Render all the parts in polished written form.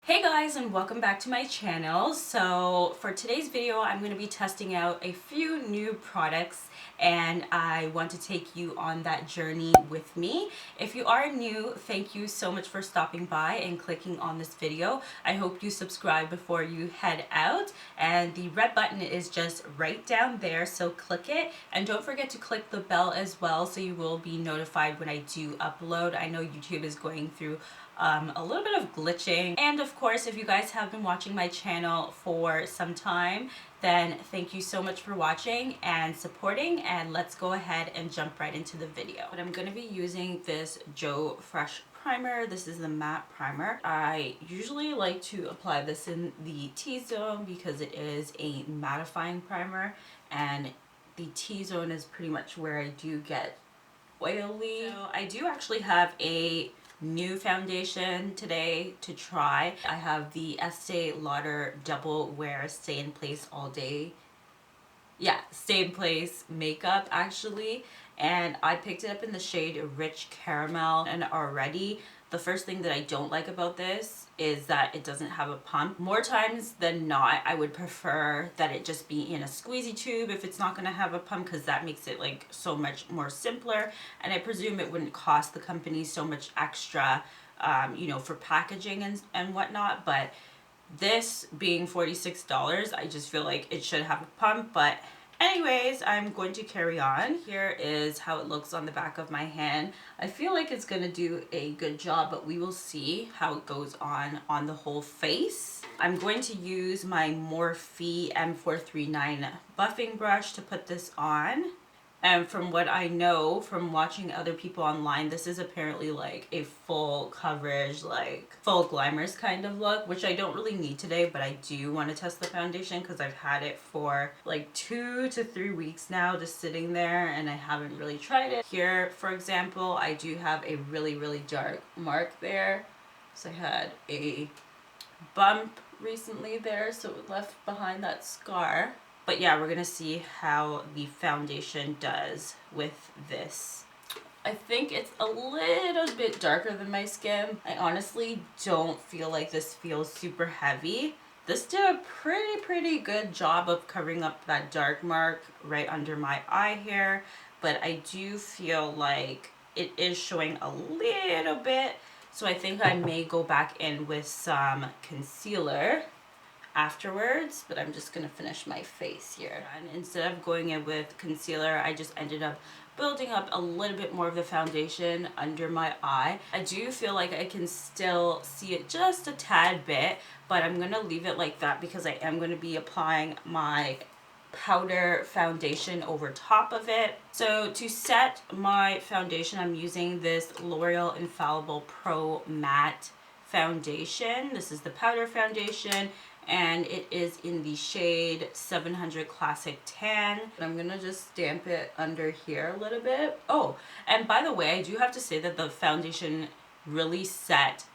Hey guys, and welcome back to my channel. So for today's video I'm going to be testing out a few new products and I want to take you on that journey with me. If you are new, thank you so much for stopping by and clicking on this video. I hope you subscribe before you head out, and the red button is just right down there, so click it, and don't forget to click the bell as well so you will be notified when I do upload. I know YouTube is going through a little bit of glitching. And of course, if you guys have been watching my channel for some time, then thank you so much for watching and supporting, and let's go ahead and jump right into the video. But I'm going to be using this Joe Fresh primer. This is the matte primer. I usually like to apply this in the T-zone because it is a mattifying primer, and the T-zone is pretty much where I do get oily. So I do actually have a new foundation today to try. I have the Estee Lauder Double Wear Stay in Place All Day. Yeah, Stay in Place makeup actually. And I picked it up in the shade Rich Caramel, and already the first thing that I don't like about this is that it doesn't have a pump. More times than not, I would prefer that it just be in a squeezy tube if it's not going to have a pump, because that makes it like so much more simpler, and I presume it wouldn't cost the company so much extra, you know, for packaging and whatnot. But this being $46, I just feel like it should have a pump. But anyways, I'm going to carry on. Here is how it looks on the back of my hand. I feel like it's going to do a good job, but we will see how it goes on the whole face. I'm going to use my Morphe M439 buffing brush to put this on. And from what I know from watching other people online, this is apparently like a full coverage, like full glamorous kind of look, which I don't really need today, but I do want to test the foundation because I've had it for like 2 to 3 weeks now just sitting there, and I haven't really tried it. Here, for example, I do have a really dark mark there. So I had a bump recently there, so it left behind that scar. But yeah, we're gonna see how the foundation does with this. I think it's a little bit darker than my skin. I honestly don't feel like this feels super heavy. This did a pretty good job of covering up that dark mark right under my eye here, but I do feel like it is showing a little bit, so I think I may go back in with some concealer afterwards, but I'm just gonna finish my face here. And instead of going in with concealer, I just ended up building up a little bit more of the foundation under my eye. I do feel like I can still see it just a tad bit, but I'm gonna leave it like that because I am gonna be applying my powder foundation over top of it. So to set my foundation, I'm using this L'Oreal Infallible Pro Matte foundation. This is the powder foundation, and it is in the shade 700 Classic Tan. I'm gonna just stamp it under here a little bit. Oh, and by the way, I do have to say that the foundation really set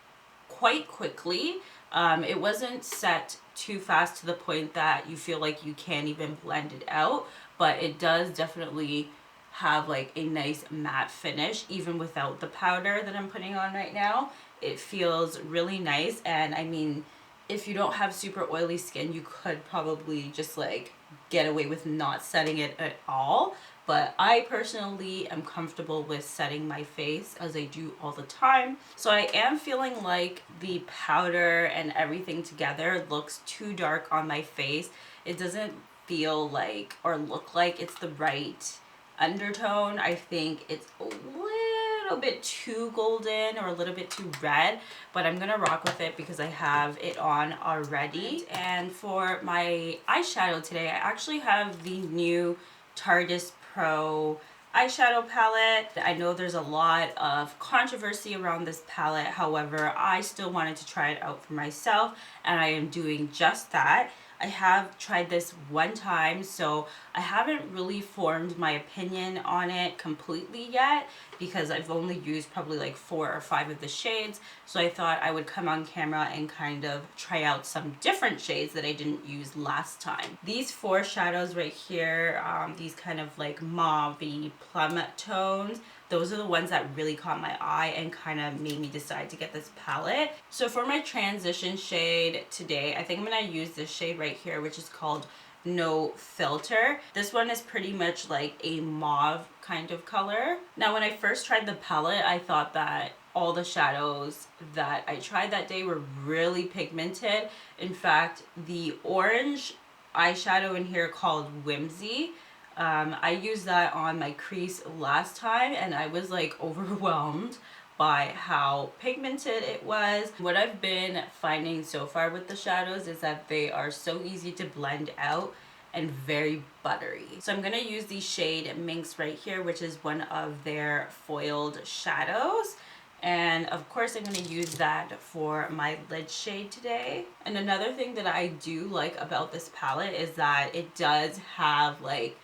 quite quickly. It wasn't set too fast to the point that you feel like you can't even blend it out, but it does definitely have like a nice matte finish even without the powder that I'm putting on right now. It feels really nice, and I mean, if you don't have super oily skin, you could probably just like get away with not setting it at all. But I personally am comfortable with setting my face, as I do all the time. So I am feeling like the powder and everything together looks too dark on my face. It doesn't feel like or look like it's the right undertone. I think it's a little bit too golden or a little bit too red, but I'm gonna rock with it because I have it on already. And for my eyeshadow today, I actually have the new Tarteist Pro eyeshadow palette. I know there's a lot of controversy around this palette, however, I still wanted to try it out for myself, and I am doing just that. I have tried this one time, so I haven't really formed my opinion on it completely yet because I've only used probably like 4 or 5 of the shades. So I thought I would come on camera and kind of try out some different shades that I didn't use last time. These 4 shadows right here, these kind of like mauve-y plum tones, those are the ones that really caught my eye and kind of made me decide to get this palette. So for my transition shade today, I think I'm going to use this shade right here, which is called No Filter. This one is pretty much like a mauve kind of color. Now when I first tried the palette, I thought that all the shadows that I tried that day were really pigmented. In fact, the orange eyeshadow in here called Whimsy, I used that on my crease last time and I was like overwhelmed by how pigmented it was. What I've been finding so far with the shadows is that they are so easy to blend out and very buttery. So I'm gonna use the shade Minx right here, which is one of their foiled shadows. And of course I'm going to use that for my lid shade today. And another thing that I do like about this palette is that it does have like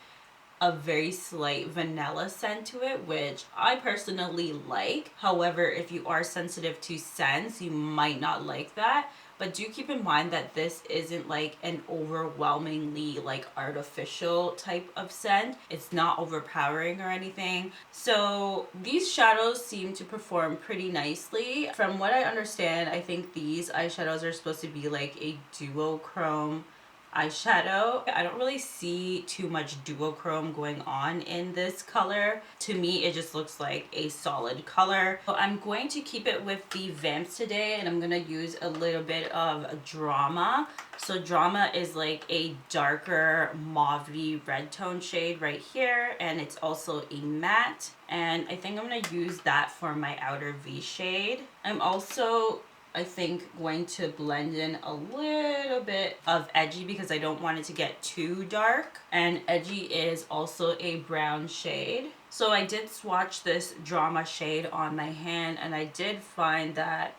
a very slight vanilla scent to it, which I personally like. However, if you are sensitive to scents, you might not like that. But do keep in mind that this isn't like an overwhelmingly like artificial type of scent. It's not overpowering or anything. So these shadows seem to perform pretty nicely. From what I understand, I think these eyeshadows are supposed to be like a duochrome eyeshadow. I don't really see too much duochrome going on in this color. To me, it just looks like a solid color. So I'm going to keep it with the Vamps today, and I'm going to use a little bit of Drama. So Drama is like a darker mauve-y red tone shade right here, and it's also a matte. And I think I'm going to use that for my outer V shade. I'm also I think going to blend in a little bit of Edgy because I don't want it to get too dark. And Edgy is also a brown shade. So I did swatch this Drama shade on my hand and I did find that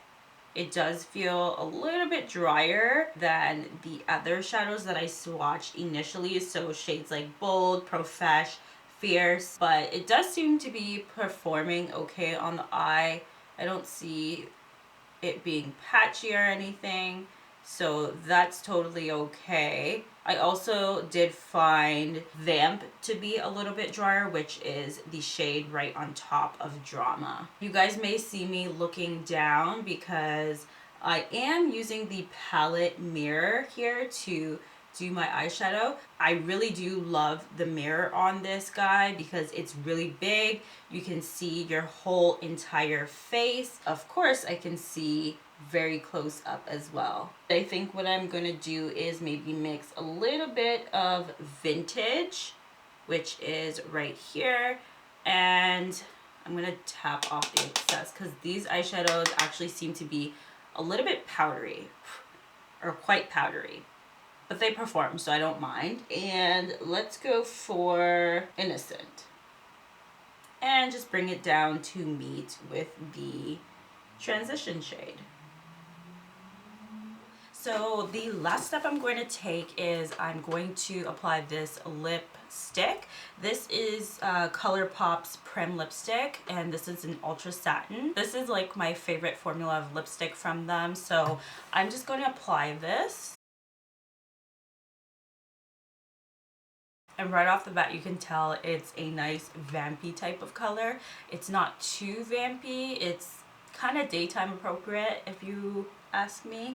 it does feel a little bit drier than the other shadows that I swatched initially. So shades like Bold, Profesh, Fierce. But it does seem to be performing okay on the eye. I don't see it being patchy or anything, so that's totally okay. I also did find Vamp to be a little bit drier, which is the shade right on top of Drama. You guys may see me looking down because I am using the palette mirror here to do my eyeshadow. I really do love the mirror on this guy because it's really big. You can see your whole entire face. Of course, I can see very close up as well. I think what I'm gonna do is maybe mix a little bit of Vintage, which is right here, and I'm gonna tap off the excess because these eyeshadows actually seem to be a little bit powdery, or quite powdery. But they perform, so I don't mind. And let's go for Innocent. And just bring it down to meet with the transition shade. So the last step I'm going to take is I'm going to apply this lipstick. This is ColourPop's Prim lipstick, and this is an ultra satin. This is like my favorite formula of lipstick from them, so I'm just going to apply this. And right off the bat, you can tell it's a nice vampy type of color. It's not too vampy. It's kind of daytime appropriate, if you ask me.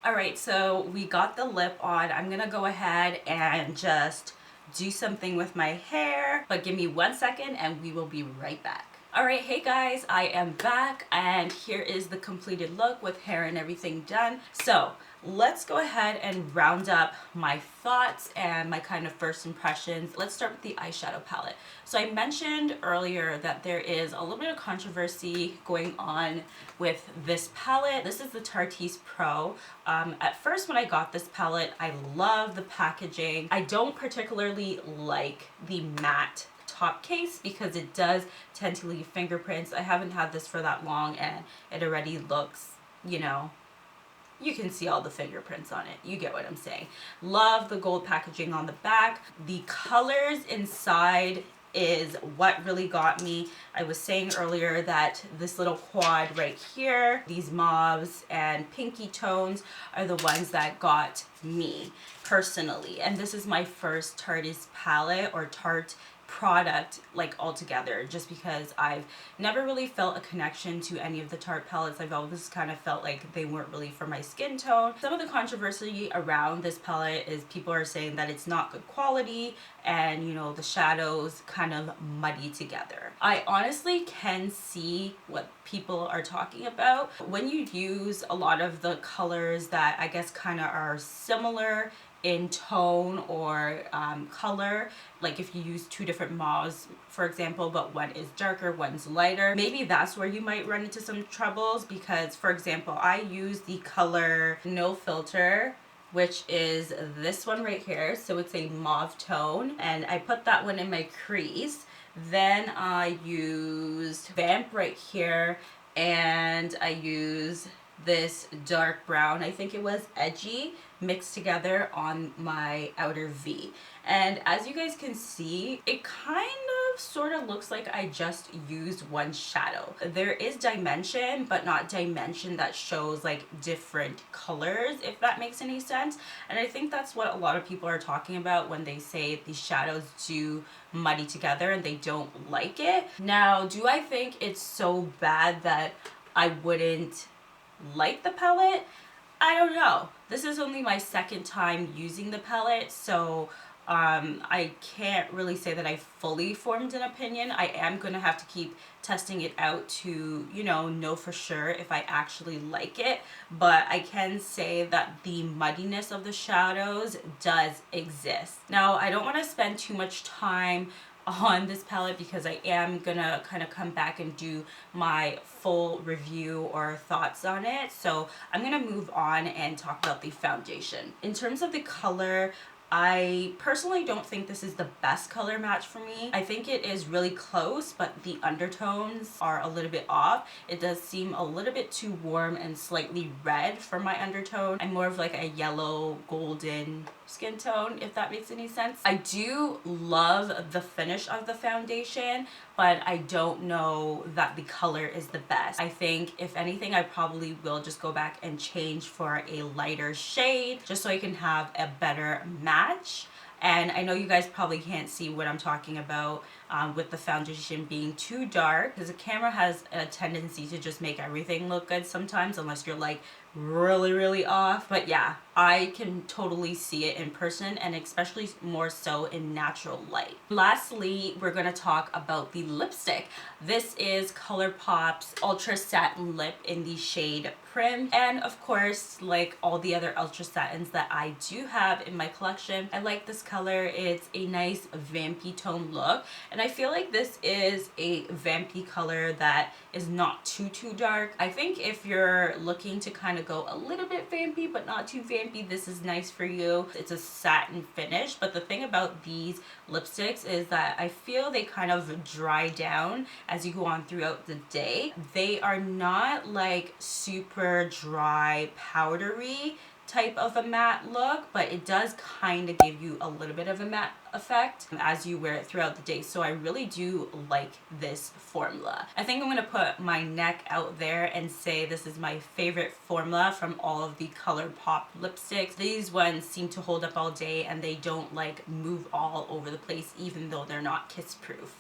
Alright, so we got the lip on. I'm gonna go ahead and just do something with my hair. But give me 1 second and we will be right back. Alright, hey guys, I am back and here is the completed look with hair and everything done. So let's go ahead and round up my thoughts and my kind of first impressions. Let's start with the eyeshadow palette. So I mentioned earlier that there is a little bit of controversy going on with this palette. This is the Tarteist Pro. At first when I got this palette, I love the packaging. I don't particularly like the matte top case because it does tend to leave fingerprints. I haven't had this for that long and it already looks, you know, you can see all the fingerprints on it. You get what I'm saying. Love the gold packaging on the back. The colors inside is what really got me. I was saying earlier that this little quad right here, these mauves and pinky tones are the ones that got me personally. And this is my first Tarteist palette or Tarte product like altogether, just because I've never really felt a connection to any of the Tarte palettes. I've always kind of felt like they weren't really for my skin tone. Some of the controversy around this palette is people are saying that it's not good quality and, you know, the shadows kind of muddy together. I honestly can see what people are talking about. When you use a lot of the colors that I guess kind of are similar in tone or color, like if you use two different mauves for example, but one is darker, one's lighter, maybe that's where you might run into some troubles. Because for example, I use the color No Filter, which is this one right here, so it's a mauve tone, and I put that one in my crease. Then I used Vamp right here, and I use this dark brown, I think it was Edgy, mixed together on my outer V. And as you guys can see, it kind of sort of looks like I just used one shadow. There is dimension, but not dimension that shows like different colors, if that makes any sense. And I think that's what a lot of people are talking about when they say these shadows do muddy together and they don't like it. Now, do I think it's so bad that I wouldn't like the palette? I don't know. This is only my second time using the palette, so I can't really say that I fully formed an opinion. I am going to have to keep testing it out to, you know for sure if I actually like it. But I can say that the muddiness of the shadows does exist. Now, I don't want to spend too much time on this palette because I am gonna kind of come back and do my full review or thoughts on it. So I'm gonna move on and talk about the foundation. In terms of the color, I personally don't think this is the best color match for me. I think it is really close, but the undertones are a little bit off. It does seem a little bit too warm and slightly red for my undertone. I'm more of like a yellow golden skin tone, if that makes any sense. I do love the finish of the foundation, but I don't know that the color is the best. I think if anything, I probably will just go back and change for a lighter shade just so I can have a better match. And I know you guys probably can't see what I'm talking about with the foundation being too dark, because the camera has a tendency to just make everything look good sometimes unless you're like really off. But yeah, I can totally see it in person, and especially more so in natural light. Lastly, we're going to talk about the lipstick. This is ColourPop's Ultra Satin Lip in the shade Prim. And of course, like all the other Ultra Satins that I do have in my collection, I like this color. It's a nice vampy tone look, and I feel like this is a vampy color that is not too dark. I think if you're looking to kind of go a little bit vampy but not too vampy, this is nice for you. It's a satin finish, but the thing about these lipsticks is that I feel they kind of dry down as you go on throughout the day. They are not like super dry powdery type of a matte look, but it does kind of give you a little bit of a matte effect as you wear it throughout the day. So I really do like this formula. I think I'm going to put my neck out there and say this is my favorite formula from all of the ColourPop lipsticks. These ones seem to hold up all day and they don't like move all over the place, even though they're not kiss proof.